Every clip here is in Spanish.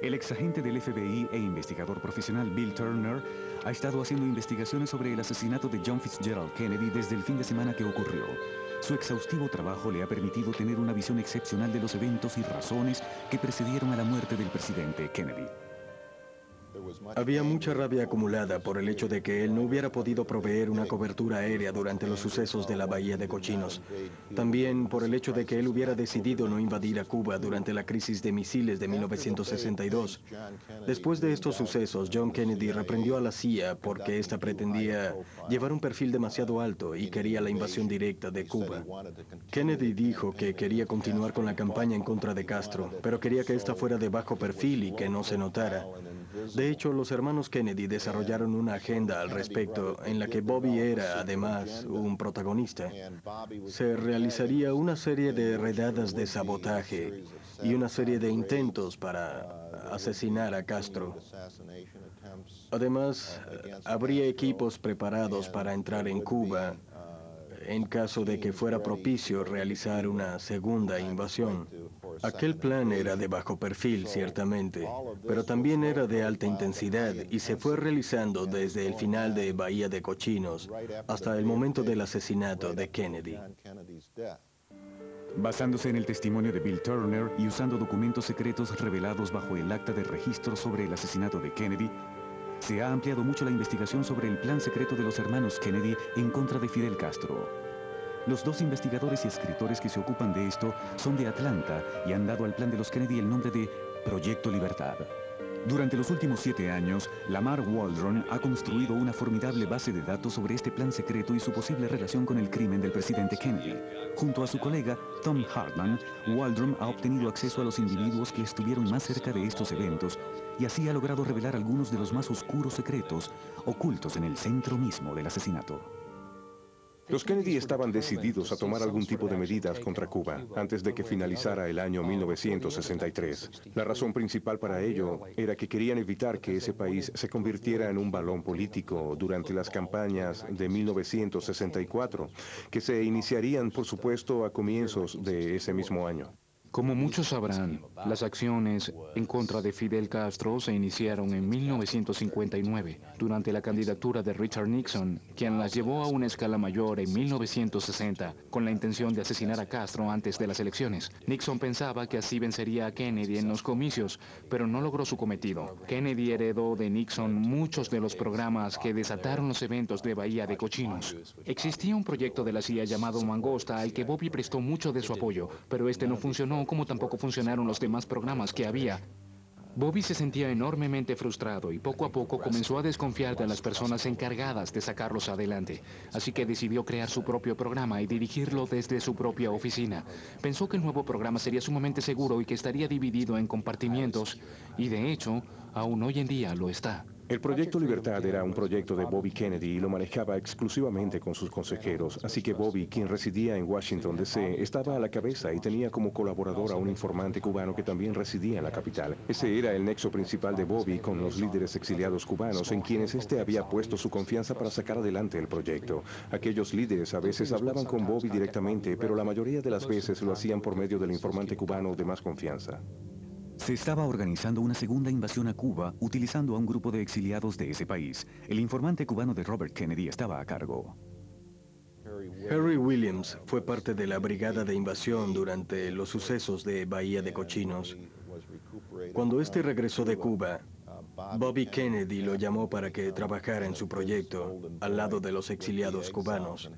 El exagente del FBI e investigador profesional Bill Turner ha estado haciendo investigaciones sobre el asesinato de John Fitzgerald Kennedy desde el fin de semana que ocurrió. Su exhaustivo trabajo le ha permitido tener una visión excepcional de los eventos y razones que precedieron a la muerte del presidente Kennedy. Había mucha rabia acumulada por el hecho de que él no hubiera podido proveer una cobertura aérea durante los sucesos de la Bahía de Cochinos. También por el hecho de que él hubiera decidido no invadir a Cuba durante la crisis de misiles de 1962. Después de estos sucesos, John Kennedy reprendió a la CIA porque ésta pretendía llevar un perfil demasiado alto y quería la invasión directa de Cuba. Kennedy dijo que quería continuar con la campaña en contra de Castro, pero quería que esta fuera de bajo perfil y que no se notara. De hecho, los hermanos Kennedy desarrollaron una agenda al respecto en la que Bobby era, además, un protagonista. Se realizaría una serie de redadas de sabotaje y una serie de intentos para asesinar a Castro. Además, habría equipos preparados para entrar en Cuba en caso de que fuera propicio realizar una segunda invasión. Aquel plan era de bajo perfil, ciertamente, pero también era de alta intensidad y se fue realizando desde el final de Bahía de Cochinos hasta el momento del asesinato de Kennedy. Basándose en el testimonio de Bill Turner y usando documentos secretos revelados bajo el acta de registro sobre el asesinato de Kennedy, se ha ampliado mucho la investigación sobre el plan secreto de los hermanos Kennedy en contra de Fidel Castro. Los dos investigadores y escritores que se ocupan de esto son de Atlanta y han dado al plan de los Kennedy el nombre de Proyecto Libertad. Durante los últimos 7 años, Lamar Waldron ha construido una formidable base de datos sobre este plan secreto y su posible relación con el crimen del presidente Kennedy. Junto a su colega Tom Hartman, Waldron ha obtenido acceso a los individuos que estuvieron más cerca de estos eventos y así ha logrado revelar algunos de los más oscuros secretos ocultos en el centro mismo del asesinato. Los Kennedy estaban decididos a tomar algún tipo de medidas contra Cuba antes de que finalizara el año 1963. La razón principal para ello era que querían evitar que ese país se convirtiera en un balón político durante las campañas de 1964, que se iniciarían, por supuesto, a comienzos de ese mismo año. Como muchos sabrán, las acciones en contra de Fidel Castro se iniciaron en 1959, durante la candidatura de Richard Nixon, quien las llevó a una escala mayor en 1960, con la intención de asesinar a Castro antes de las elecciones. Nixon pensaba que así vencería a Kennedy en los comicios, pero no logró su cometido. Kennedy heredó de Nixon muchos de los programas que desataron los eventos de Bahía de Cochinos. Existía un proyecto de la CIA llamado Mangosta al que Bobby prestó mucho de su apoyo, pero este no funcionó como tampoco funcionaron los demás programas que había. Bobby se sentía enormemente frustrado y poco a poco comenzó a desconfiar de las personas encargadas de sacarlos adelante. Así que decidió crear su propio programa y dirigirlo desde su propia oficina. Pensó que el nuevo programa sería sumamente seguro y que estaría dividido en compartimientos, y de hecho, aún hoy en día lo está. El Proyecto Libertad era un proyecto de Bobby Kennedy y lo manejaba exclusivamente con sus consejeros, así que Bobby, quien residía en Washington, D.C., estaba a la cabeza y tenía como colaborador a un informante cubano que también residía en la capital. Ese era el nexo principal de Bobby con los líderes exiliados cubanos, en quienes éste había puesto su confianza para sacar adelante el proyecto. Aquellos líderes a veces hablaban con Bobby directamente, pero la mayoría de las veces lo hacían por medio del informante cubano de más confianza. Se estaba organizando una segunda invasión a Cuba utilizando a un grupo de exiliados de ese país. El informante cubano de Robert Kennedy estaba a cargo. Harry Williams fue parte de la brigada de invasión durante los sucesos de Bahía de Cochinos. Cuando este regresó de Cuba, Bobby Kennedy lo llamó para que trabajara en su proyecto al lado de los exiliados cubanos.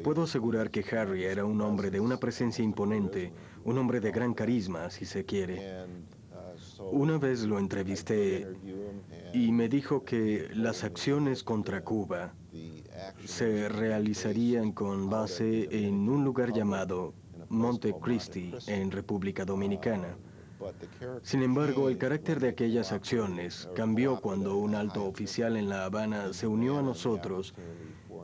Puedo asegurar que Harry era un hombre de una presencia imponente, un hombre de gran carisma, si se quiere. Una vez lo entrevisté y me dijo que las acciones contra Cuba se realizarían con base en un lugar llamado Montecristi, en República Dominicana. Sin embargo, el carácter de aquellas acciones cambió cuando un alto oficial en La Habana se unió a nosotros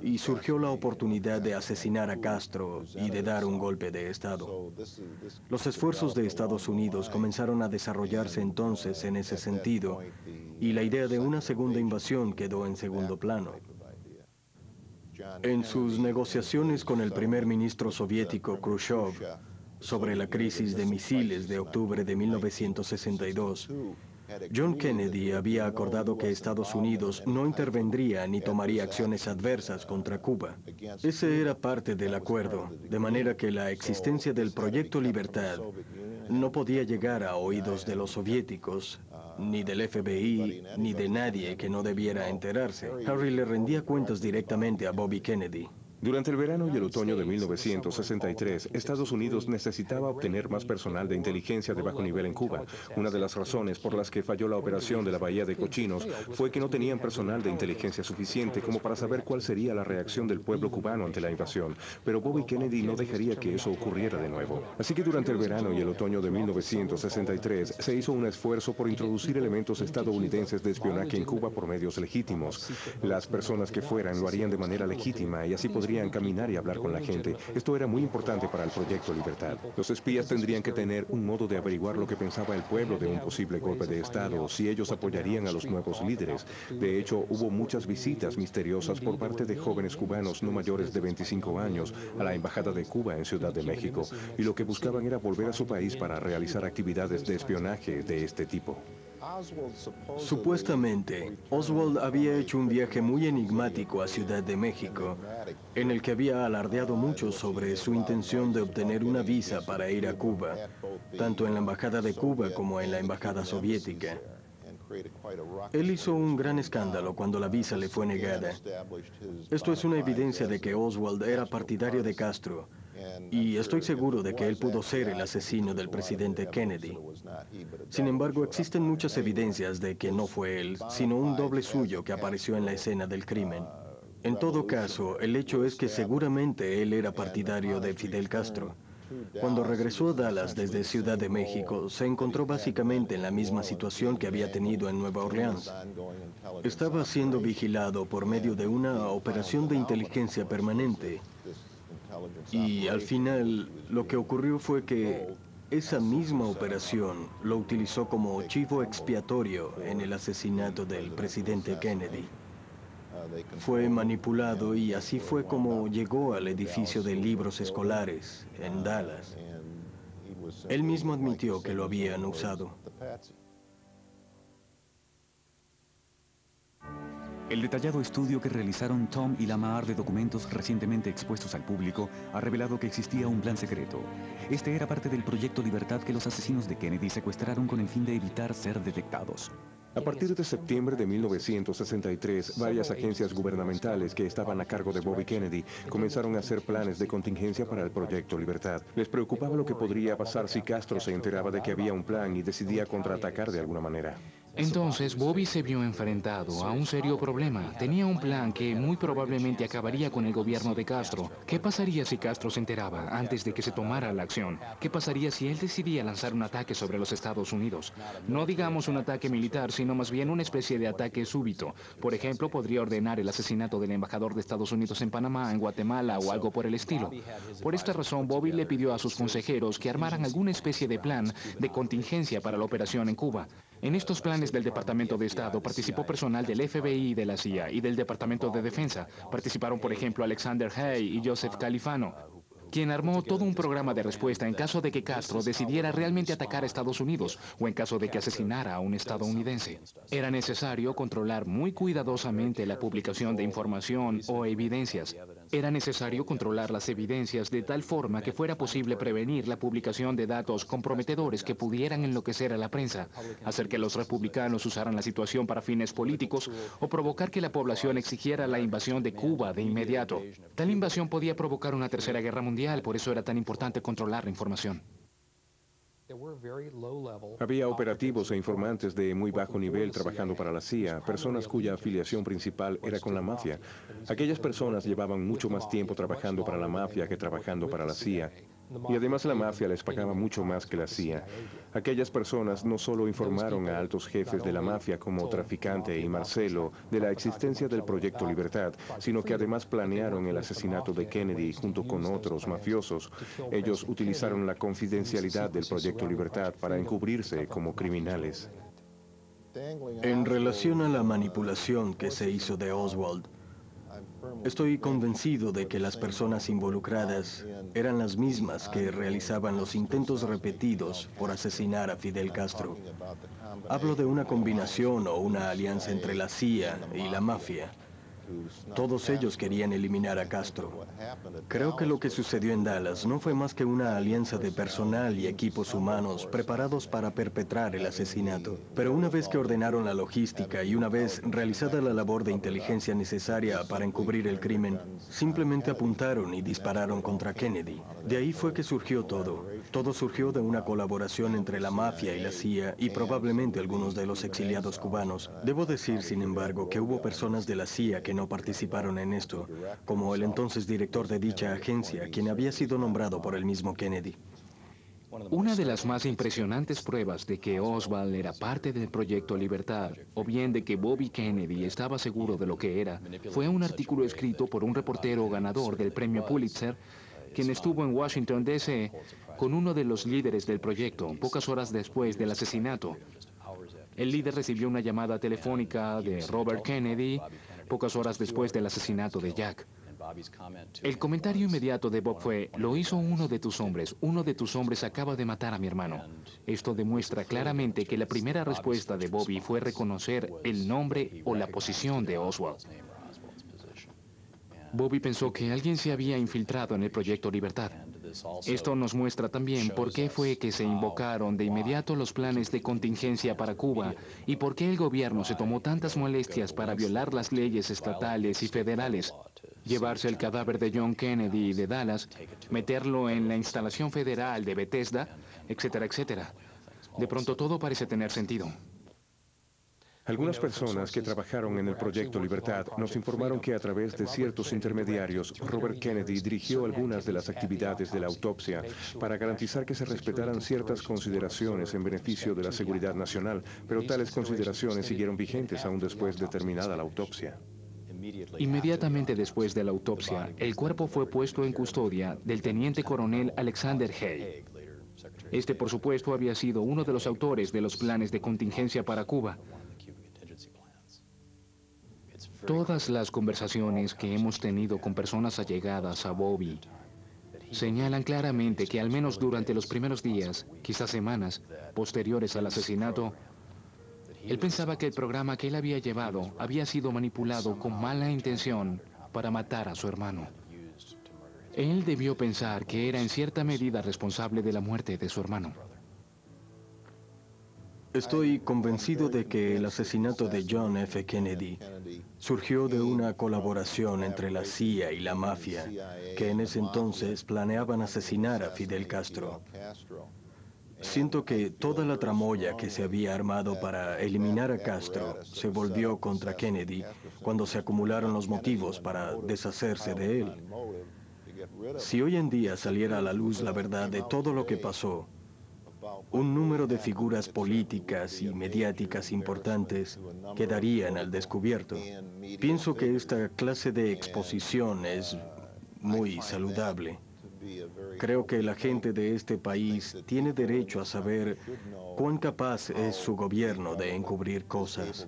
y surgió la oportunidad de asesinar a Castro y de dar un golpe de Estado. Los esfuerzos de Estados Unidos comenzaron a desarrollarse entonces en ese sentido, y la idea de una segunda invasión quedó en segundo plano. En sus negociaciones con el primer ministro soviético Khrushchev, sobre la crisis de misiles de octubre de 1962, John Kennedy había acordado que Estados Unidos no intervendría ni tomaría acciones adversas contra Cuba. Ese era parte del acuerdo, de manera que la existencia del Proyecto Libertad no podía llegar a oídos de los soviéticos, ni del FBI, ni de nadie que no debiera enterarse. Harry le rendía cuentas directamente a Bobby Kennedy. Durante el verano y el otoño de 1963, Estados Unidos necesitaba obtener más personal de inteligencia de bajo nivel en Cuba. Una de las razones por las que falló la operación de la Bahía de Cochinos fue que no tenían personal de inteligencia suficiente como para saber cuál sería la reacción del pueblo cubano ante la invasión. Pero Bobby Kennedy no dejaría que eso ocurriera de nuevo. Así que durante el verano y el otoño de 1963 se hizo un esfuerzo por introducir elementos estadounidenses de espionaje en Cuba por medios legítimos. Las personas que fueran lo harían de manera legítima y así podrían caminar y hablar con la gente. Esto era muy importante para el Proyecto Libertad. Los espías tendrían que tener un modo de averiguar lo que pensaba el pueblo de un posible golpe de Estado, si ellos apoyarían a los nuevos líderes. De hecho, hubo muchas visitas misteriosas por parte de jóvenes cubanos no mayores de 25 años a la Embajada de Cuba en Ciudad de México, y lo que buscaban era volver a su país para realizar actividades de espionaje de este tipo. Supuestamente, Oswald había hecho un viaje muy enigmático a Ciudad de México, en el que había alardeado mucho sobre su intención de obtener una visa para ir a Cuba, tanto en la Embajada de Cuba como en la Embajada soviética. Él hizo un gran escándalo cuando la visa le fue negada. Esto es una evidencia de que Oswald era partidario de Castro, y estoy seguro de que él pudo ser el asesino del presidente Kennedy. Sin embargo, existen muchas evidencias de que no fue él, sino un doble suyo que apareció en la escena del crimen. En todo caso, el hecho es que seguramente él era partidario de Fidel Castro. Cuando regresó a Dallas desde Ciudad de México, se encontró básicamente en la misma situación que había tenido en Nueva Orleans. Estaba siendo vigilado por medio de una operación de inteligencia permanente. Y al final, lo que ocurrió fue que esa misma operación lo utilizó como chivo expiatorio en el asesinato del presidente Kennedy. Fue manipulado y así fue como llegó al edificio de libros escolares en Dallas. Él mismo admitió que lo habían usado. El detallado estudio que realizaron Tom y Lamar de documentos recientemente expuestos al público ha revelado que existía un plan secreto. Este era parte del Proyecto Libertad que los asesinos de Kennedy secuestraron con el fin de evitar ser detectados. A partir de septiembre de 1963, varias agencias gubernamentales que estaban a cargo de Bobby Kennedy comenzaron a hacer planes de contingencia para el Proyecto Libertad. Les preocupaba lo que podría pasar si Castro se enteraba de que había un plan y decidía contraatacar de alguna manera. Entonces, Bobby se vio enfrentado a un serio problema. Tenía un plan que muy probablemente acabaría con el gobierno de Castro. ¿Qué pasaría si Castro se enteraba antes de que se tomara la acción? ¿Qué pasaría si él decidía lanzar un ataque sobre los Estados Unidos? No digamos un ataque militar, sino más bien una especie de ataque súbito. Por ejemplo, podría ordenar el asesinato del embajador de Estados Unidos en Panamá, en Guatemala o algo por el estilo. Por esta razón, Bobby le pidió a sus consejeros que armaran alguna especie de plan de contingencia para la operación en Cuba. En estos planes del Departamento de Estado participó personal del FBI y de la CIA y del Departamento de Defensa. Participaron, por ejemplo, Alexander Haig y Joseph Califano, quien armó todo un programa de respuesta en caso de que Castro decidiera realmente atacar a Estados Unidos o en caso de que asesinara a un estadounidense. Era necesario controlar muy cuidadosamente la publicación de información o evidencias. Era necesario controlar las evidencias de tal forma que fuera posible prevenir la publicación de datos comprometedores que pudieran enloquecer a la prensa, hacer que los republicanos usaran la situación para fines políticos o provocar que la población exigiera la invasión de Cuba de inmediato. Tal invasión podía provocar una tercera guerra mundial. Por eso era tan importante controlar la información. Había operativos e informantes de muy bajo nivel trabajando para la CIA, personas cuya afiliación principal era con la mafia. Aquellas personas llevaban mucho más tiempo trabajando para la mafia que trabajando para la CIA. Y además la mafia les pagaba mucho más que la CIA. Aquellas personas no solo informaron a altos jefes de la mafia como Traficante y Marcelo de la existencia del Proyecto Libertad, sino que además planearon el asesinato de Kennedy junto con otros mafiosos. Ellos utilizaron la confidencialidad del Proyecto Libertad para encubrirse como criminales. En relación a la manipulación que se hizo de Oswald, Estoy convencido de que las personas involucradas eran las mismas que realizaban los intentos repetidos por asesinar a Fidel Castro. Hablo de una combinación o una alianza entre la CIA y la mafia. Todos ellos querían eliminar a Castro. Creo que lo que sucedió en Dallas no fue más que una alianza de personal y equipos humanos preparados para perpetrar el asesinato. Pero una vez que ordenaron la logística y una vez realizada la labor de inteligencia necesaria para encubrir el crimen, simplemente apuntaron y dispararon contra Kennedy. De ahí fue que surgió todo. Todo surgió de una colaboración entre la mafia y la CIA y probablemente algunos de los exiliados cubanos. Debo decir, sin embargo, que hubo personas de la CIA que no participaron en esto, como el entonces director de dicha agencia, quien había sido nombrado por el mismo Kennedy. Una de las más impresionantes pruebas de que Oswald era parte del Proyecto Libertad, o bien de que Bobby Kennedy estaba seguro de lo que era, fue un artículo escrito por un reportero ganador del premio Pulitzer, quien estuvo en Washington, D.C., con uno de los líderes del proyecto, pocas horas después del asesinato. El líder recibió una llamada telefónica de Robert Kennedy, pocas horas después del asesinato de Jack. El comentario inmediato de Bob fue: lo hizo uno de tus hombres acaba de matar a mi hermano. Esto demuestra claramente que la primera respuesta de Bobby fue reconocer el nombre o la posición de Oswald. Bobby pensó que alguien se había infiltrado en el Proyecto Libertad. Esto nos muestra también por qué fue que se invocaron de inmediato los planes de contingencia para Cuba y por qué el gobierno se tomó tantas molestias para violar las leyes estatales y federales, llevarse el cadáver de John Kennedy de Dallas, meterlo en la instalación federal de Bethesda, etcétera, etcétera. De pronto todo parece tener sentido. Algunas personas que trabajaron en el Proyecto Libertad nos informaron que a través de ciertos intermediarios, Robert Kennedy dirigió algunas de las actividades de la autopsia para garantizar que se respetaran ciertas consideraciones en beneficio de la seguridad nacional, pero tales consideraciones siguieron vigentes aún después de terminada la autopsia. Inmediatamente después de la autopsia, el cuerpo fue puesto en custodia del teniente coronel Alexander Haig. Este, por supuesto, había sido uno de los autores de los planes de contingencia para Cuba. Todas las conversaciones que hemos tenido con personas allegadas a Bobby señalan claramente que al menos durante los primeros días, quizás semanas, posteriores al asesinato, él pensaba que el programa que él había llevado había sido manipulado con mala intención para matar a su hermano. Él debió pensar que era en cierta medida responsable de la muerte de su hermano. Estoy convencido de que el asesinato de John F. Kennedy surgió de una colaboración entre la CIA y la mafia, que en ese entonces planeaban asesinar a Fidel Castro. Siento que toda la tramoya que se había armado para eliminar a Castro se volvió contra Kennedy cuando se acumularon los motivos para deshacerse de él. Si hoy en día saliera a la luz la verdad de todo lo que pasó, un número de figuras políticas y mediáticas importantes quedarían al descubierto. Pienso que esta clase de exposición es muy saludable. Creo que la gente de este país tiene derecho a saber cuán capaz es su gobierno de encubrir cosas.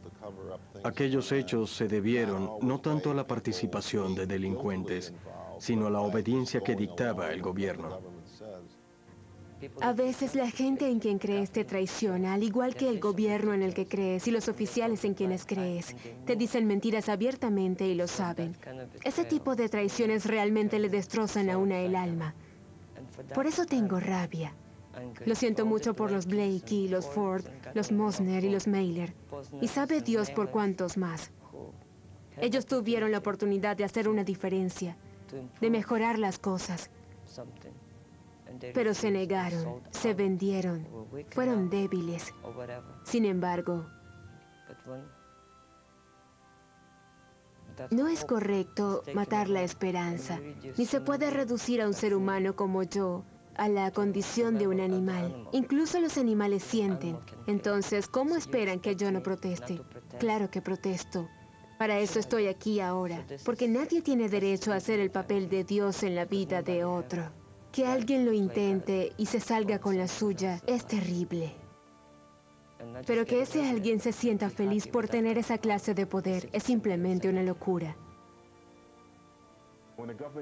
Aquellos hechos se debieron no tanto a la participación de delincuentes, sino a la obediencia que dictaba el gobierno. A veces la gente en quien crees te traiciona, al igual que el gobierno en el que crees y los oficiales en quienes crees. Te dicen mentiras abiertamente y lo saben. Ese tipo de traiciones realmente le destrozan a una el alma. Por eso tengo rabia. Lo siento mucho por los Blakey, los Ford, los Mosner y los Mailer. Y sabe Dios por cuántos más. Ellos tuvieron la oportunidad de hacer una diferencia, de mejorar las cosas. Pero se negaron, se vendieron, fueron débiles. Sin embargo, no es correcto matar la esperanza, ni se puede reducir a un ser humano como yo a la condición de un animal. Incluso los animales sienten. Entonces, ¿cómo esperan que yo no proteste? Claro que protesto. Para eso estoy aquí ahora, porque nadie tiene derecho a hacer el papel de Dios en la vida de otro. Que alguien lo intente y se salga con la suya es terrible. Pero que ese alguien se sienta feliz por tener esa clase de poder es simplemente una locura.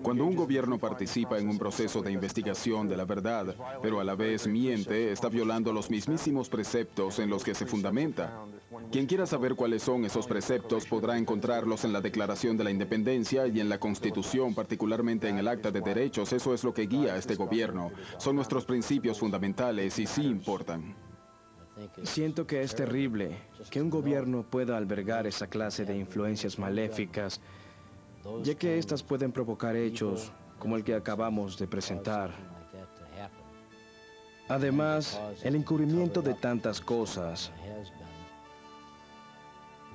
Cuando un gobierno participa en un proceso de investigación de la verdad, pero a la vez miente, está violando los mismísimos preceptos en los que se fundamenta. Quien quiera saber cuáles son esos preceptos podrá encontrarlos en la Declaración de la Independencia y en la Constitución, particularmente en el Acta de Derechos. Eso es lo que guía a este gobierno. Son nuestros principios fundamentales y sí importan. Siento que es terrible que un gobierno pueda albergar esa clase de influencias maléficas, ya que estas pueden provocar hechos como el que acabamos de presentar. Además, el encubrimiento de tantas cosas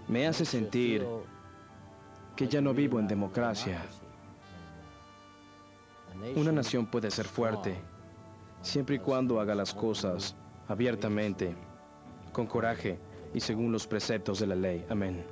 me hace sentir que ya no vivo en democracia. Una nación puede ser fuerte siempre y cuando haga las cosas abiertamente, con coraje y según los preceptos de la ley. Amén.